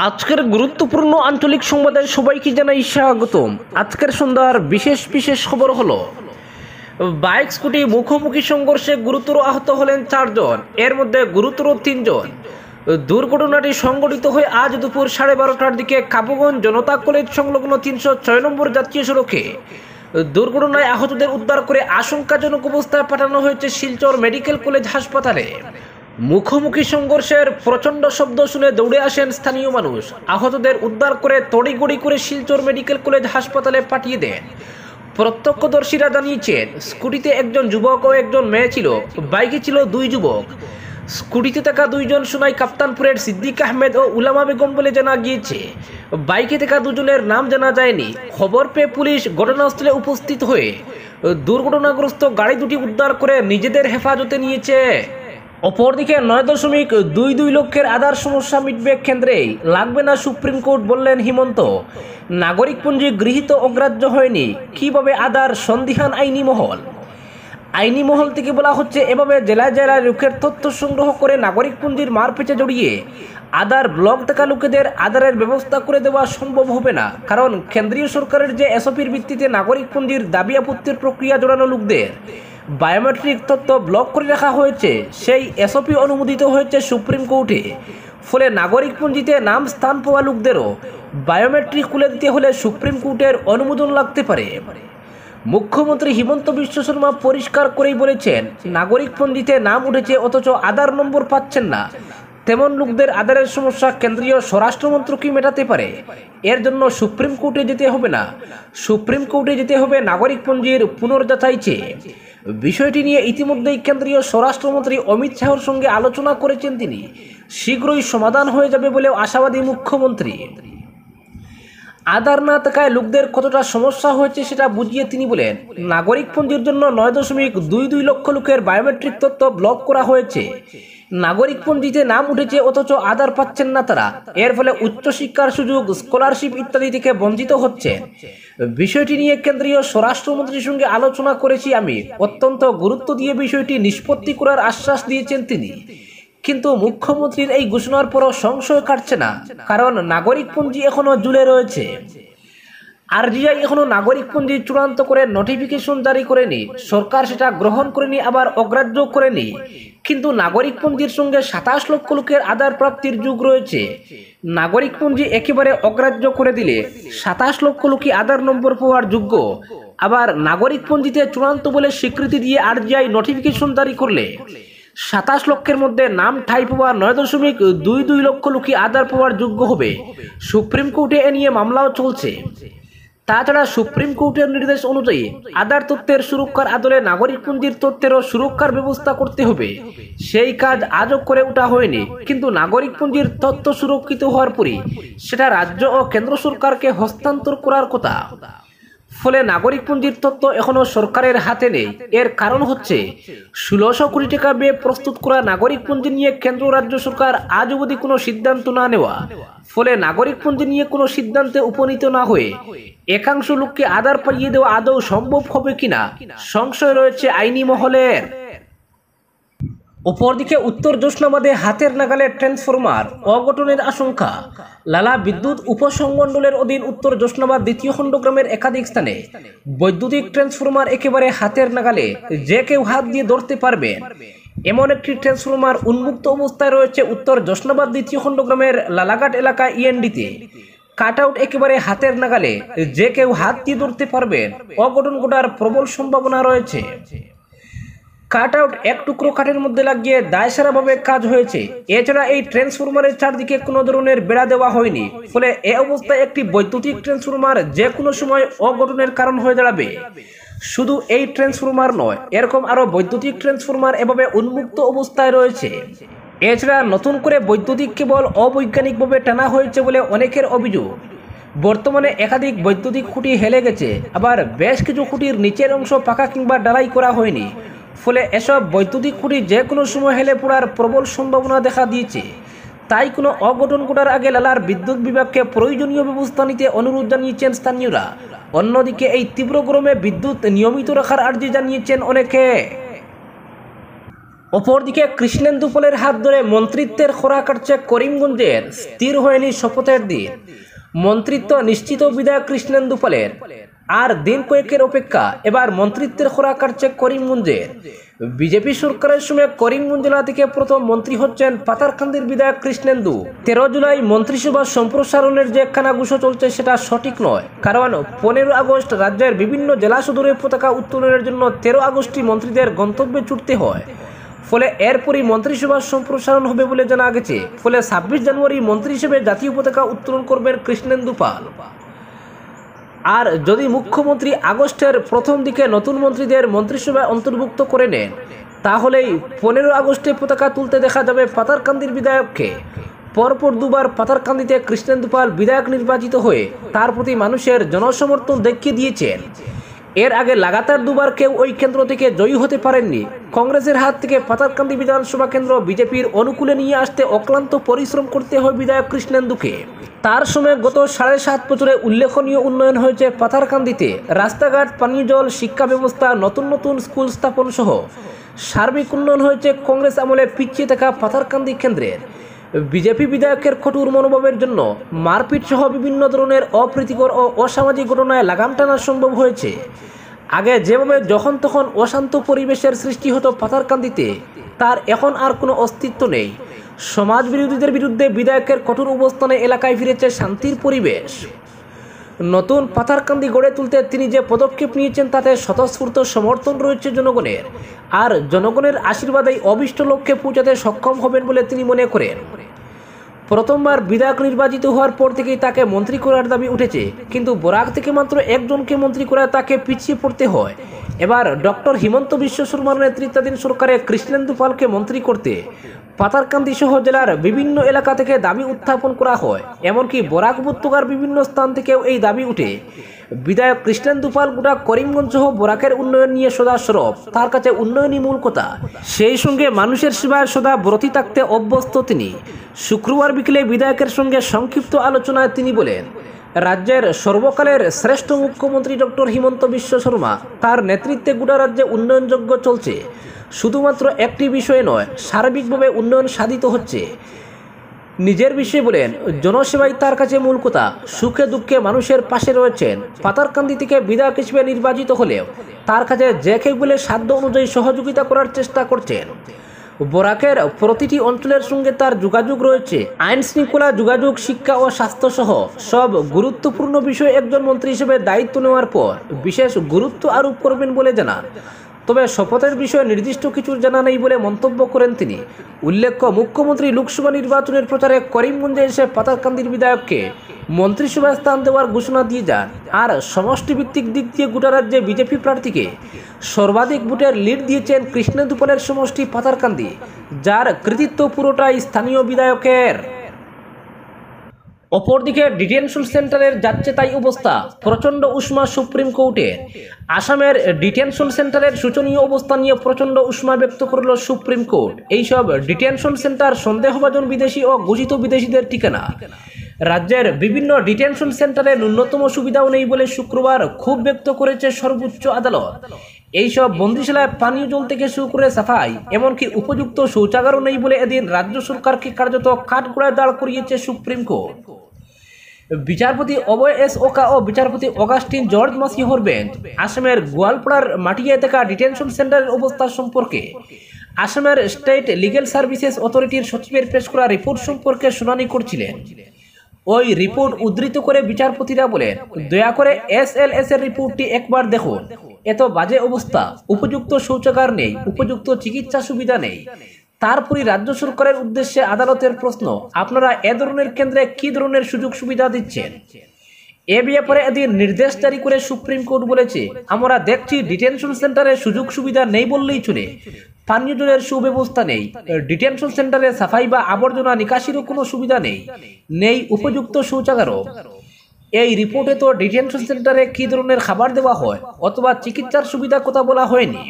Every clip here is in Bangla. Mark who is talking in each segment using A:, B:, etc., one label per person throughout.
A: আজকের গুরুত্বপূর্ণ আঞ্চলিক সংবাদে সবাইকে জানাই স্বাগতম। আজকের সন্ধ্যার বিশেষ বিশেষ খবর হলো বাইক স্কুটি মুখোমুখি সংঘর্ষে গুরুতর আহত হলেন 4 জন, এর মধ্যে গুরুতর 3 জন। দুর্ঘটনাটি সংঘটিত হয়ে আজ দুপুর 12:30টার দিকে কাবুগঞ্জ জনতা কলেজ সংলগ্ন 306 নম্বর জাতীয় সড়কে। দুর্ঘটনায় আহতদের উদ্ধার করে আশঙ্কাজনক অবস্থায় পাঠানো হয়েছে শিলচর মেডিকেল কলেজ হাসপাতালে। মুখোমুখি সংঘর্ষের প্রচণ্ড শব্দ শুনে দৌড়ে আসেন স্থানীয় মানুষ। আহতদের উদ্ধার করে তড়িঘড়ি করে শিলচর মেডিকেল কলেজ হাসপাতালে পাঠিয়ে দেন। প্রত্যক্ষদর্শীরা জানিয়েছেন, স্কুটিতে একজন যুবক ও একজন মেয়ে ছিল, বাইকে ছিল 2 যুবক। স্কুটিতে থাকা 2 জন সোনাই কাপ্তানপুরের সিদ্দিক আহমেদ ও উলামা বেগম বলে জানা গিয়েছে। বাইকে থাকা 2 জনের নাম জানা যায়নি। খবর পেয়ে পুলিশ ঘটনাস্থলে উপস্থিত হয়ে দুর্ঘটনাগ্রস্ত গাড়ি দুটি উদ্ধার করে নিজেদের হেফাজতে নিয়েছে। অপরদিকে 9.22 লক্ষের আধার সমস্যা মিটবে কেন্দ্রেই, লাগবে না সুপ্রিম কোর্ট বললেন হিমন্ত। নাগরিকপঞ্জি গৃহীত অগ্রাহ্য হয়নি, কিভাবে আধার সন্দিহান আইনি মহল থেকে বলা হচ্ছে, এভাবে জেলায় জেলায় লোকের তথ্য সংগ্রহ করে নাগরিকপঞ্জির মারপেঁচে জড়িয়ে আধার ব্লক থাকা লোকেদের আধারের ব্যবস্থা করে দেওয়া সম্ভব হবে না। কারণ কেন্দ্রীয় সরকারের যে এসওপির ভিত্তিতে নাগরিকপঞ্জির দাবি আপত্তির প্রক্রিয়া জড়ানো লোকদের বায়োমেট্রিক তথ্য ব্লক করে রাখা হয়েছে, সেই এসওপি অনুমোদিত হয়েছে সুপ্রিম কোর্টে। ফলে নাগরিকপঞ্জিতে নাম স্থান পাওয়া লোকদেরও বায়োমেট্রিক খুলে দিতে হলে সুপ্রিম কোর্টের অনুমোদন লাগতে পারে। মুখ্যমন্ত্রী হিমন্ত বিশ্ব শর্মা পরিষ্কার করেই বলেছেন, নাগরিকপঞ্জিতে নাম উঠেছে অথচ আধার নম্বর পাচ্ছেন না, তেমন লোকদের আধারের সমস্যা কেন্দ্রীয় স্বরাষ্ট্রমন্ত্রকই মেটাতে পারে। এর জন্য সুপ্রিম কোর্টে যেতে হবে না, সুপ্রিম কোর্টে যেতে হবে নাগরিকপঞ্জির পুনর্যাচাই চেয়ে। বিষয়টি নিয়ে ইতিমধ্যেই কেন্দ্রীয় স্বরাষ্ট্রমন্ত্রী অমিত শাহর সঙ্গে আলোচনা করেছেন তিনি। শীঘ্রই সমাধান হয়ে যাবে বলেও আশাবাদী মুখ্যমন্ত্রী। আধার না থাকায় লোকদের কতটা সমস্যা হয়েছে সেটা বুঝিয়ে তিনি বলেন, নাগরিকপঞ্জির জন্য 9.22 লক্ষ লোকের বায়োমেট্রিক তথ্য ব্লক করা হয়েছে। নাগরিকপঞ্জিতে নাম উঠেছে অথচ আধার পাচ্ছেন না তারা। এর ফলে উচ্চশিক্ষার সুযোগ, স্কলারশিপ ইত্যাদি থেকে বঞ্চিত হচ্ছে। বিষয়টি নিয়ে কেন্দ্রীয় স্বরাষ্ট্রমন্ত্রীর সঙ্গে আলোচনা করেছি আমি, অত্যন্ত গুরুত্ব দিয়ে বিষয়টি নিষ্পত্তি করার আশ্বাস দিয়েছেন তিনি। কিন্তু মুখ্যমন্ত্রীর এই ঘোষণার পরও সংশয় কাটছে না, কারণ নাগরিকপঞ্জি এখনো ঝুলে রয়েছে। আরজিআই এখনো নাগরিকপঞ্জি চূড়ান্ত করে নোটিফিকেশন জারি করেনি, সরকার সেটা গ্রহণ করেনি, আবার অগ্রাহ্য করেনি। কিন্তু নাগরিকপঞ্জির সঙ্গে 27 লক্ষ লোকের আধার প্রাপ্তির যুগ রয়েছে। নাগরিকপঞ্জি একেবারে অগ্রাহ্য করে দিলে 27 লক্ষ লোকই আধার নম্বর পাওয়ার যোগ্য। আবার নাগরিকপঞ্জিতে চূড়ান্ত বলে স্বীকৃতি দিয়ে আরজিআই নোটিফিকেশন জারি করলে 27 লক্ষের মধ্যে নাম ঠাঁই পাওয়া 9.22 লক্ষ লোকই আধার পাওয়ার যোগ্য হবে। সুপ্রিম কোর্টে এ নিয়ে মামলাও চলছে। তাছাড়া সুপ্রিম কোর্টের নির্দেশ অনুযায়ী আধার তথ্যের সুরক্ষার আদলে নাগরিকপঞ্জির তথ্যেরও সুরক্ষার ব্যবস্থা করতে হবে। সেই কাজ আজও করে ওঠা হয়নি। কিন্তু নাগরিকপঞ্জির তথ্য সুরক্ষিত হওয়ার পরই সেটা রাজ্য ও কেন্দ্র সরকারকে হস্তান্তর করার কথা। ফলে নাগরিকপঞ্জির তথ্য এখনো সরকারের হাতে নেই। এর কারণ হচ্ছে 1600 কোটি টাকা ব্যয়ে প্রস্তুত করা নাগরিকপঞ্জি নিয়ে কেন্দ্র রাজ্য সরকার আজ অবধি কোনো সিদ্ধান্ত না নেওয়া। ফলে নাগরিকপঞ্জি নিয়ে কোনো সিদ্ধান্তে উপনীত না হয়ে একাংশ লোককে আধার পাইয়ে দেওয়া আদৌ সম্ভব হবে কিনা সংশয় রয়েছে আইনি মহলের। অপরদিকে উত্তর জোসনাবাদে হাতের নাগালে ট্রান্সফরমার, অঘটনের আশঙ্কা। লালা বিদ্যুৎ উপসংমণ্ডলের অধীন উত্তর জোসনাবাদ 2য় খণ্ড গ্রামের একাধিক স্থানে বৈদ্যুতিক ট্রান্সফরমার একেবারে হাতের নাগালে, যে কেউ হাত দিয়ে ধরতে পারবেন এমন একটি ট্রান্সফরমার উন্মুক্ত অবস্থায় রয়েছে উত্তর জোসনাবাদ 2য় খণ্ড গ্রামের লালাঘাট এলাকা ইএনডিতে। কাট আউট একেবারে হাতের নাগালে, যে কেউ হাত দিয়ে ধরতে পারবেন, অঘটন ঘটার প্রবল সম্ভাবনা রয়েছে। কাট আউট এক টুকরো কাঠের মধ্যে লাগিয়ে দায়সারাভাবে কাজ হয়েছে। এছাড়া এই ট্রান্সফরমারের চারদিকে কোনো ধরনের বেড়া দেওয়া হয়নি। ফলে এ অবস্থায় একটি বৈদ্যুতিক ট্রান্সফরমার যে কোনো সময় অঘটনের কারণ হয়ে দাঁড়াবে। শুধু এই ট্রান্সফরমার নয়, এরকম আরো বৈদ্যুতিক ট্রান্সফরমার এভাবে উন্মুক্ত অবস্থায় রয়েছে। এছাড়া নতুন করে বৈদ্যুতিক কেবল অবৈজ্ঞানিকভাবে টানা হয়েছে বলে অনেকের অভিযোগ। বর্তমানে একাধিক বৈদ্যুতিক খুঁটি হেলে গেছে, আবার বেশ কিছু খুঁটির নিচের অংশ পাকা কিংবা ডালাই করা হয়নি। ফলে এসব বৈদ্যুতিক খুঁটি যে কোনো সময় হেলে পড়ার প্রবল সম্ভাবনা দেখা দিয়েছে। তাই কোনো অঘটন ঘটার আগে লালার বিদ্যুৎ বিভাগকে প্রয়োজনীয় ব্যবস্থা নিতে অনুরোধ জানিয়েছেন স্থানীয়রা। অন্যদিকে এই তীব্র গরমে বিদ্যুৎ নিয়মিত রাখার আর্জি জানিয়েছেন অনেকে। অপরদিকে কৃষ্ণেন্দু পালের হাত ধরে মন্ত্রিত্বের খোরা কাটছে করিমগঞ্জের, স্থির হয়নি শপথের দিন। মন্ত্রিত্ব নিশ্চিত বিধায়ক কৃষ্ণেন্দু পালের, আর দিন কয়েকের অপেক্ষা, এবার মন্ত্রিত্বের খোরা কাটছে করিমগঞ্জের। বিজেপি সরকারের সময় করিমগঞ্জ জেলা থেকে প্রথম মন্ত্রী হচ্ছেন পাতারকান্দির বিধায়ক কৃষ্ণেন্দু। 13 জুলাই মন্ত্রিসভা সম্প্রসারণের যে কানাঘুষো চলছে সেটা সঠিক নয়, কারণ 15 আগস্ট রাজ্যের বিভিন্ন জেলা সদরে পতাকা উত্তোলনের জন্য 13 আগস্টই মন্ত্রীদের গন্তব্যে ছুটতে হয়। ফলে এরপরই মন্ত্রিসভার সম্প্রসারণ হবে বলে জানা গেছে। ফলে 26 জানুয়ারি মন্ত্রী হিসেবে জাতীয় পতাকা উত্তোলন করবেন কৃষ্ণেন্দু পাল। আর যদি মুখ্যমন্ত্রী আগস্টের প্রথম দিকে নতুন মন্ত্রীদের মন্ত্রিসভায় অন্তর্ভুক্ত করে নেন, তাহলেই 15 আগস্টে পতাকা তুলতে দেখা যাবে পাতারকান্দির বিধায়ককে। পরপর দুবার পাতারকান্দিতে কৃষ্ণেন্দু পাল বিধায়ক নির্বাচিত হয়ে তার প্রতি মানুষের জনসমর্থন দেখিয়ে দিয়েছেন। এর আগে লাগাতার দুবার কেউ ওই কেন্দ্র থেকে জয়ী হতে পারেননি। কংগ্রেসের হাত থেকে পাতারকান্দি বিধানসভা কেন্দ্র বিজেপির অনুকূলে নিয়ে আসতে অক্লান্ত পরিশ্রম করতে হয় বিধায়ক কৃষ্ণেন্দুকে। তার সময় গত 7.5 বছরে উল্লেখনীয় উন্নয়ন হয়েছে পাতারকান্দিতে। রাস্তাঘাট, পানীয় জল, শিক্ষা ব্যবস্থা, নতুন নতুন স্কুল স্থাপন সহ সার্বিক উন্নয়ন হয়েছে কংগ্রেস আমলে পিছিয়ে থাকা পাতারকান্দি কেন্দ্রের। বিজেপি বিধায়কের কঠোর মনোভাবের জন্য মারপিট সহ বিভিন্ন ধরনের অপ্রীতিকর ও অসামাজিক ঘটনায় লাগাম টানা সম্ভব হয়েছে। আগে যেভাবে যখন তখন অশান্ত পরিবেশের সৃষ্টি হতো পাতারকান্দিতে, তার এখন আর কোনো অস্তিত্ব নেই। সমাজ বিরোধীদের বিরুদ্ধে বিধায়কের কঠোর অবস্থানে এলাকায় ফিরেছে শান্তির পরিবেশ। নতুন পাতারকান্দি গড়ে তুলতে তিনি যে পদক্ষেপ নিয়েছেন তাতে স্বতঃস্ফূর্ত সমর্থন রয়েছে জনগণের, আর জনগণের আশীর্বাদেই অভীষ্ট লক্ষ্যে পৌঁছাতে সক্ষম হবেন বলে তিনি মনে করেন। প্রথমবার বিধায়ক নির্বাচিত হওয়ার পর থেকেই তাকে মন্ত্রী করার দাবি উঠেছে, কিন্তু বরাক থেকে মাত্র একজনকে মন্ত্রী করায় তাকে পিছিয়ে পড়তে হয়। এবার ডক্টর হিমন্ত বিশ্ব শর্মার নেতৃত্বাধীন সরকারে কৃষ্ণেন্দু পালকে মন্ত্রী করতে পাতারকান্দি সহ জেলার বিভিন্ন এলাকা থেকে দাবি উত্থাপন করা হয়। এমনকি বরাক উপত্যকার বিভিন্ন স্থান থেকেও এই দাবি উঠে। বিধায়ক কৃষ্ণেন্দু পাল গোটা করিমগঞ্জ সহ বরাকের উন্নয়ন নিয়ে সদা সরব, তার কাছে উন্নয়নই মূল কথা। সেই সঙ্গে মানুষের সেবায় সদা ব্রতী থাকতে অভ্যস্ত তিনি। শুক্রবার বিকেলে বিধায়কের সঙ্গে সংক্ষিপ্ত আলোচনায় তিনি বলেন, রাজ্যের সর্বকালের শ্রেষ্ঠ মুখ্যমন্ত্রী ডক্টর হিমন্ত বিশ্ব শর্মা, তার নেতৃত্বে গোটা রাজ্যে উন্নয়নযজ্ঞ চলছে। শুধুমাত্র একটি বিষয়ে নয়, সার্বিকভাবে উন্নয়ন সাধিত হচ্ছে। নিজের বিষয়ে বলেন, জনসেবাই তার কাছে মূল কথা। সুখে দুঃখে মানুষের পাশে রয়েছেন। পাতারকান্দি থেকে বিধায়ক হিসেবে নির্বাচিত হলেও তার কাছে যে কেউ বলে সাধ্য অনুযায়ী সহযোগিতা করার চেষ্টা করছেন। বরাকের প্রতিটি অঞ্চলের সঙ্গে তার যোগাযোগ রয়েছে। আইন শৃঙ্খলা, যোগাযোগ, শিক্ষা ও স্বাস্থ্য সহ সব গুরুত্বপূর্ণ বিষয়ে একজন মন্ত্রী হিসেবে দায়িত্ব নেওয়ার পর বিশেষ গুরুত্ব আরোপ করবেন বলে জানান। তবে শপথের বিষয়ে নির্দিষ্ট কিছু জানা নেই বলে মন্তব্য করেন তিনি। উল্লেখ্য, মুখ্যমন্ত্রী লোকসভা নির্বাচনের প্রচারে করিমগঞ্জে এসে পাতারকান্দির বিধায়ককে মন্ত্রিসভায় স্থান দেওয়ার ঘোষণা দিয়ে যান। আর সমষ্টিভিত্তিক দিক দিয়ে গোটা রাজ্যে বিজেপি প্রার্থীকে সর্বাধিক ভোটের লিড দিয়েছেন কৃষ্ণেন্দু পালের সমষ্টি পাতারকান্দি, যার কৃতিত্ব পুরোটাই স্থানীয় বিধায়কের। অপরদিকে ডিটেনশন সেন্টারের যাচ্ছে তাই অবস্থা, প্রচণ্ড উষ্মা সুপ্রিম কোর্টের। আসামের ডিটেনশন সেন্টারের শোচনীয় অবস্থা নিয়ে প্রচণ্ড উষ্মা ব্যক্ত করল সুপ্রিম কোর্ট। এইসব ডিটেনশন সেন্টার সন্দেহভাজন বিদেশি ও ঘোষিত বিদেশিদের ঠিকানা। রাজ্যের বিভিন্ন ডিটেনশন সেন্টারে ন্যূনতম সুবিধাও নেই বলে শুক্রবার ক্ষোভ ব্যক্ত করেছে সর্বোচ্চ আদালত। এইসব বন্দিশালায় পানীয় জল থেকে শুরু করে সাফাই, এমনকি উপযুক্ত শৌচাগারও নেই বলে এদিন রাজ্য সরকারকে কার্যত কাঠগড়ায় দাঁড় করিয়েছে সুপ্রিম কোর্ট। বিচারপতি অভয় এস ওকা ও বিচারপতি অগাস্টিন জর্জ মাসিহর বেঞ্চ আসামের গোয়ালপাড়ার মাটিয়ায় থাকা ডিটেনশন সেন্টারের অবস্থা সম্পর্কে আসামের স্টেট লিগ্যাল সার্ভিসেস অথরিটির সচিবের পেশ করা রিপোর্ট সম্পর্কে শুনানি করছিলেন। ওই রিপোর্ট উদ্ধৃত করে বিচারপতিরা বলেন, দয়া করে SLS এর রিপোর্টটি একবার দেখুন। এত বাজে অবস্থা, উপযুক্ত শৌচাগার নেই, উপযুক্ত চিকিৎসা সুবিধা নেই। তারপরই রাজ্য সরকারের উদ্দেশ্যে আদালতের প্রশ্ন, আপনারা এ ধরনের কেন্দ্রে কি ধরনের সুযোগ সুবিধা দিচ্ছেন? এ ব্যাপারে এদিন নির্দেশ জারি করে সুপ্রিম কোর্ট বলেছে, আমরা দেখছি ডিটেনশন সেন্টারে সুযোগ সুবিধা নেই বললেই চলে। পানীয় জলের সুব্যবস্থা নেই, ডিটেনশন সেন্টারে সাফাই বা আবর্জনা নিকাশিরও কোনো সুবিধা নেই, নেই উপযুক্ত শৌচাগারও। এই রিপোর্টে তো ডিটেনশন সেন্টারে কি ধরনের খাবার দেওয়া হয় অথবা চিকিৎসার সুবিধা কথা বলা হয়নি।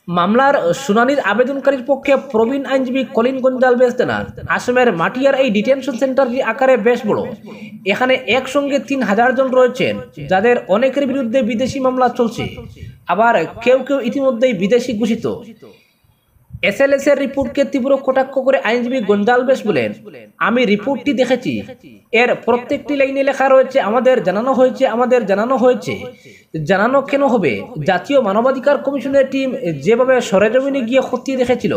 A: মামলার শুনানির আবেদনকারীর পক্ষে প্রবীণ আইনজীবী কলিন গঞ্জালভেস জানান, আসামের মাটিয়ার এই ডিটেনশন সেন্টারটি আকারে বেশ বড়। এখানে একসঙ্গে 3000 জন রয়েছেন, যাদের অনেকের বিরুদ্ধে বিদেশি মামলা চলছে, আবার কেউ কেউ ইতিমধ্যেই বিদেশি ঘোষিত। এসএলএস এর রিপোর্টকে তীব্র কটাক্ষ করে আইনজীবী গঞ্জালভেস বলেন, আমি রিপোর্টটি দেখেছি, এর প্রত্যেকটি লাইনে লেখা রয়েছে আমাদের জানানো হয়েছে। জানানো কেন হবে? জাতীয় মানবাধিকার কমিশনের টিম যেভাবে সরেজমিনে গিয়ে খতিয়ে দেখেছিল,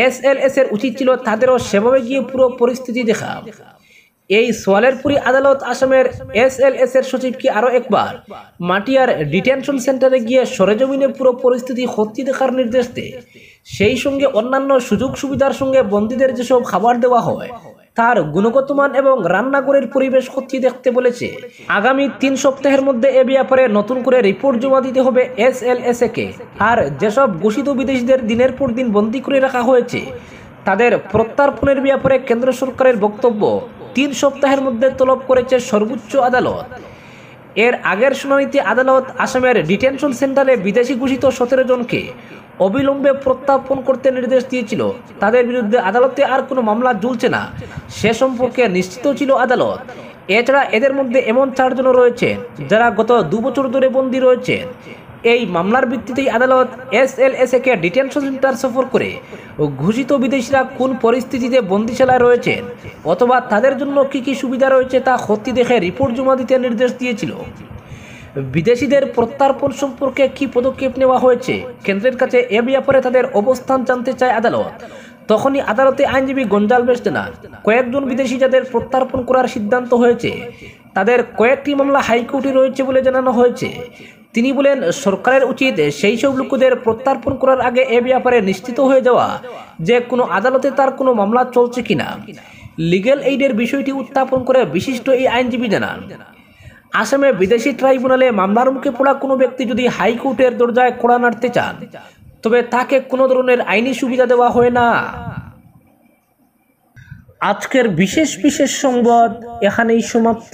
A: এসএলএস এর উচিত ছিল তাদেরও সেভাবে গিয়ে পুরো পরিস্থিতি দেখা। এই সোয়ালেরপুরি আদালত আসামের এসএলএস এর সচিবকে আরো একবার মাটিয়ার ডিটেনশন সেন্টারে গিয়ে সরেজমিনে পুরো পরিস্থিতি খতিয়ে দেখার নির্দেশ দেয়। সেই সঙ্গে অন্যান্য সুযোগ সুবিধার সঙ্গে বন্দীদের যেসব খাবার দেওয়া হয় তার গুণগত মান এবং রান্নাঘরের পরিবেশ খতিয়ে দেখতে বলেছে। আগামী 3 সপ্তাহের মধ্যে এ ব্যাপারে নতুন করে রিপোর্ট জমা দিতে হবে এসএলএস কে। আর যেসব ঘোষিত বিদেশিদের দিনের পর দিন বন্দী করে রাখা হয়েছে তাদের প্রত্যার্পণের ব্যাপারে কেন্দ্র সরকারের বক্তব্য 3 সপ্তাহের মধ্যে তলব করেছে সর্বোচ্চ আদালত। এর আগের শুনানিতে আদালত আসামের ডিটেনশন সেন্টারে বিদেশি ঘোষিত 17 জনকে অবিলম্বে প্রত্যার্পণ করতে নির্দেশ দিয়েছিল। তাদের বিরুদ্ধে আদালতে আর কোনো মামলা ঝুলছে না সে সম্পর্কে নিশ্চিত ছিল আদালত। এছাড়া এদের মধ্যে এমন 4 জন রয়েছেন যারা গত 2 বছর ধরে বন্দী রয়েছেন। এই মামলার ভিত্তিতেই আদালত এসএলএস কে ডিটেনশন সেন্টার সফর করে ঘোষিত বিদেশিরা কোন পরিস্থিতিতে বন্দিশালায় রয়েছেন অথবা তাদের জন্য কি কি সুবিধা রয়েছে তা খতিয়ে দেখে রিপোর্ট জমা দিতে নির্দেশ দিয়েছিল। বিদেশিদের প্রত্যার্পণ সম্পর্কে কি পদক্ষেপ নেওয়া হয়েছে কেন্দ্রের কাছে এ ব্যাপারে তাদের অবস্থান জানতে চায় আদালত। তখনই আদালতে আইনজীবী গঞ্জালভেস জানান, কয়েকজন বিদেশি যাদের প্রত্যার্পণ করার সিদ্ধান্ত হয়েছে তাদের কয়েকটি মামলা হাইকোর্টে রয়েছে বলে জানানো হয়েছে। তিনি বলেন, সরকারের উচিত সেই সব লোকদের প্রত্যার্পণ করার আগে এ ব্যাপারে নিশ্চিত হয়ে যাওয়া যে কোনো আদালতে তার কোনো মামলা চলছে কিনা। লিগ্যাল এইডের বিষয়টি উত্থাপন করে বিশিষ্ট এই আইনজীবী জানান, আসামে বিদেশি ট্রাইব্যুনালে মামলার মুখে পড়া কোনো ব্যক্তি যদি হাইকোর্টের দরজায় কড়া নাড়তে চান তবে তাকে কোনো ধরনের আইনি সুবিধা দেওয়া হয় না। আজকের বিশেষ সংবাদ এখানেই সমাপ্ত।